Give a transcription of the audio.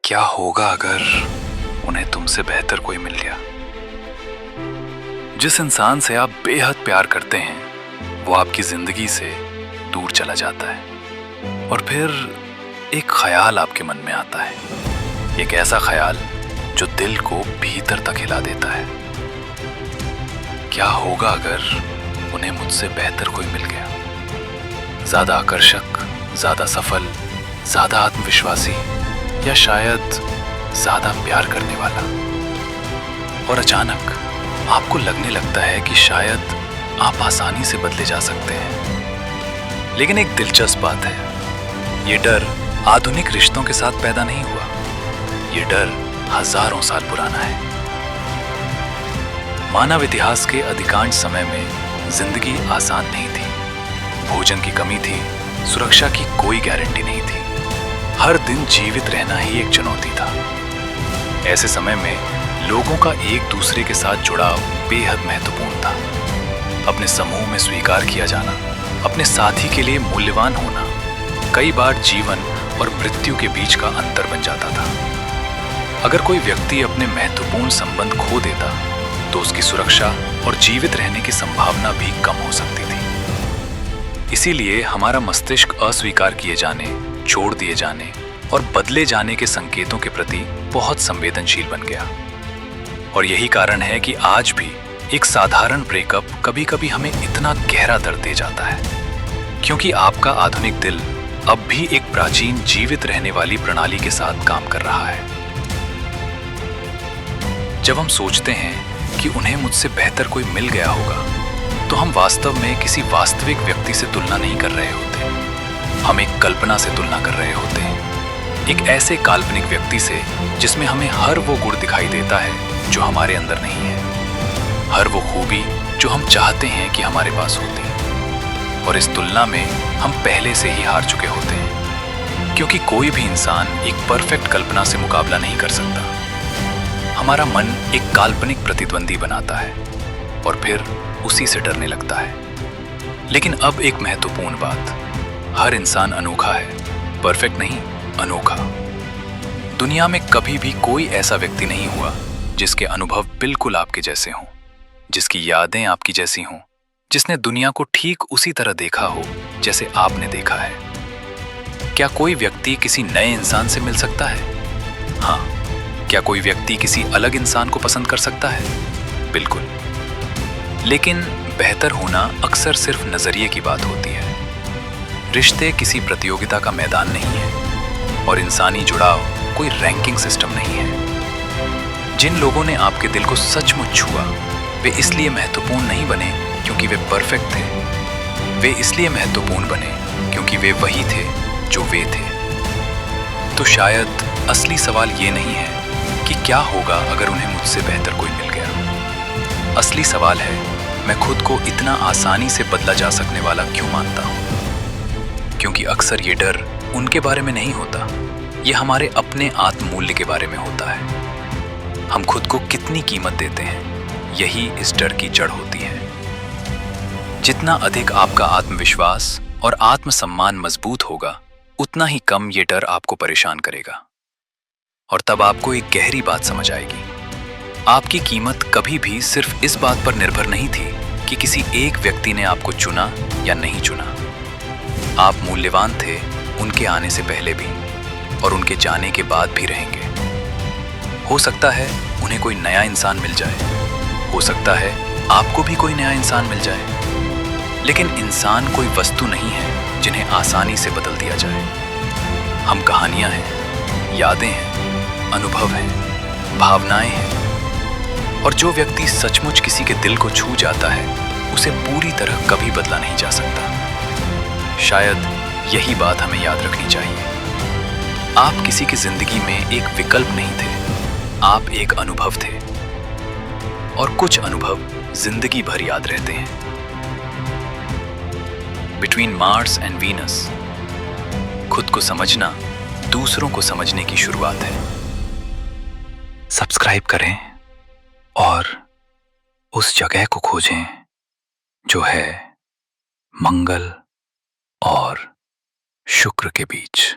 क्या होगा अगर उन्हें तुमसे बेहतर कोई मिल गया? जिस इंसान से आप बेहद प्यार करते हैं वो आपकी जिंदगी से दूर चला जाता है और फिर एक ख्याल आपके मन में आता है, एक ऐसा ख्याल जो दिल को भीतर तक हिला देता है। क्या होगा अगर उन्हें मुझसे बेहतर कोई मिल गया? ज्यादा आकर्षक, ज्यादा सफल, ज्यादा आत्मविश्वासी या शायद ज्यादा प्यार करने वाला। और अचानक आपको लगने लगता है कि शायद आप आसानी से बदले जा सकते हैं। लेकिन एक दिलचस्प बात है, ये डर आधुनिक रिश्तों के साथ पैदा नहीं हुआ। ये डर हजारों साल पुराना है। मानव इतिहास के अधिकांश समय में जिंदगी आसान नहीं थी। भोजन की कमी थी, सुरक्षा की कोई गारंटी नहीं थी। हर दिन जीवित रहना ही एक चुनौती था। ऐसे समय में लोगों का एक दूसरे के साथ जुड़ाव बेहद महत्वपूर्ण था। अपने समूह में स्वीकार किया जाना, अपने साथी के लिए मूल्यवान होना कई बार जीवन और मृत्यु के बीच का अंतर बन जाता था। अगर कोई व्यक्ति अपने महत्वपूर्ण संबंध खो देता तो उसकी सुरक्षा और जीवित रहने की संभावना भी कम हो सकती थी। इसीलिए हमारा मस्तिष्क अस्वीकार किए जाने, छोड़ दिए जाने और बदले जाने के संकेतों के प्रति बहुत संवेदनशील बन गया। और यही कारण है कि आज भी एक साधारण ब्रेकअप कभी-कभी हमें इतना गहरा दर्द दे जाता है, क्योंकि आपका आधुनिक दिल अब भी एक प्राचीन जीवित रहने वाली प्रणाली के साथ काम कर रहा है। जब हम सोचते हैं कि उन्हें मुझसे बेहतर कोई मिल गया होगा, तो हम वास्तव में किसी वास्तविक व्यक्ति से तुलना नहीं कर रहे होते। हम एक कल्पना से तुलना कर रहे होते हैं, एक ऐसे काल्पनिक व्यक्ति से जिसमें हमें हर वो गुण दिखाई देता है जो हमारे अंदर नहीं है, हर वो खूबी जो हम चाहते हैं कि हमारे पास होती। और इस तुलना में हम पहले से ही हार चुके होते हैं, क्योंकि कोई भी इंसान एक परफेक्ट कल्पना से मुकाबला नहीं कर सकता। हमारा मन एक काल्पनिक प्रतिद्वंदी बनाता है और फिर उसी से डरने लगता है। लेकिन अब एक महत्वपूर्ण बात, हर इंसान अनोखा है, परफेक्ट नहीं, अनोखा। दुनिया में कभी भी कोई ऐसा व्यक्ति नहीं हुआ जिसके अनुभव बिल्कुल आपके जैसे हों, जिसकी यादें आपकी जैसी हों, जिसने दुनिया को ठीक उसी तरह देखा हो जैसे आपने देखा है। क्या कोई व्यक्ति किसी नए इंसान से मिल सकता है? हाँ। क्या कोई व्यक्ति किसी अलग इंसान को पसंद कर सकता है? बिल्कुल। लेकिन बेहतर होना अक्सर सिर्फ नजरिए की बात होती है। रिश्ते किसी प्रतियोगिता का मैदान नहीं है और इंसानी जुड़ाव कोई रैंकिंग सिस्टम नहीं है। जिन लोगों ने आपके दिल को सचमुच छुआ, वे इसलिए महत्वपूर्ण नहीं बने क्योंकि वे परफेक्ट थे। वे इसलिए महत्वपूर्ण बने क्योंकि वे वही थे जो वे थे। तो शायद असली सवाल ये नहीं है कि क्या होगा अगर उन्हें मुझसे बेहतर कोई मिल गया। असली सवाल है, मैं खुद को इतना आसानी से बदला जा सकने वाला क्यों मानता हूं? क्योंकि अक्सर ये डर उनके बारे में नहीं होता, ये हमारे अपने आत्ममूल्य के बारे में होता है। हम खुद को कितनी कीमत देते हैं, यही इस डर की जड़ होती है। जितना अधिक आपका आत्मविश्वास और आत्मसम्मान मजबूत होगा, उतना ही कम ये डर आपको परेशान करेगा। और तब आपको एक गहरी बात समझ आएगी, आपकी कीमत कभी भी सिर्फ इस बात पर निर्भर नहीं थी कि किसी एक व्यक्ति ने आपको चुना या नहीं चुना। आप मूल्यवान थे उनके आने से पहले भी और उनके जाने के बाद भी रहेंगे। हो सकता है उन्हें कोई नया इंसान मिल जाए, हो सकता है आपको भी कोई नया इंसान मिल जाए, लेकिन इंसान कोई वस्तु नहीं है जिन्हें आसानी से बदल दिया जाए। हम कहानियां हैं, यादें हैं, अनुभव हैं, भावनाएं हैं। और जो व्यक्ति सचमुच किसी के दिल को छू जाता है, उसे पूरी तरह कभी बदला नहीं जा सकता। शायद यही बात हमें याद रखनी चाहिए। आप किसी की जिंदगी में एक विकल्प नहीं थे, आप एक अनुभव थे। और कुछ अनुभव जिंदगी भर याद रहते हैं। बिटवीन मार्स एंड वीनस, खुद को समझना दूसरों को समझने की शुरुआत है। सब्सक्राइब करें और उस जगह को खोजें जो है मंगल और शुक्र के बीच।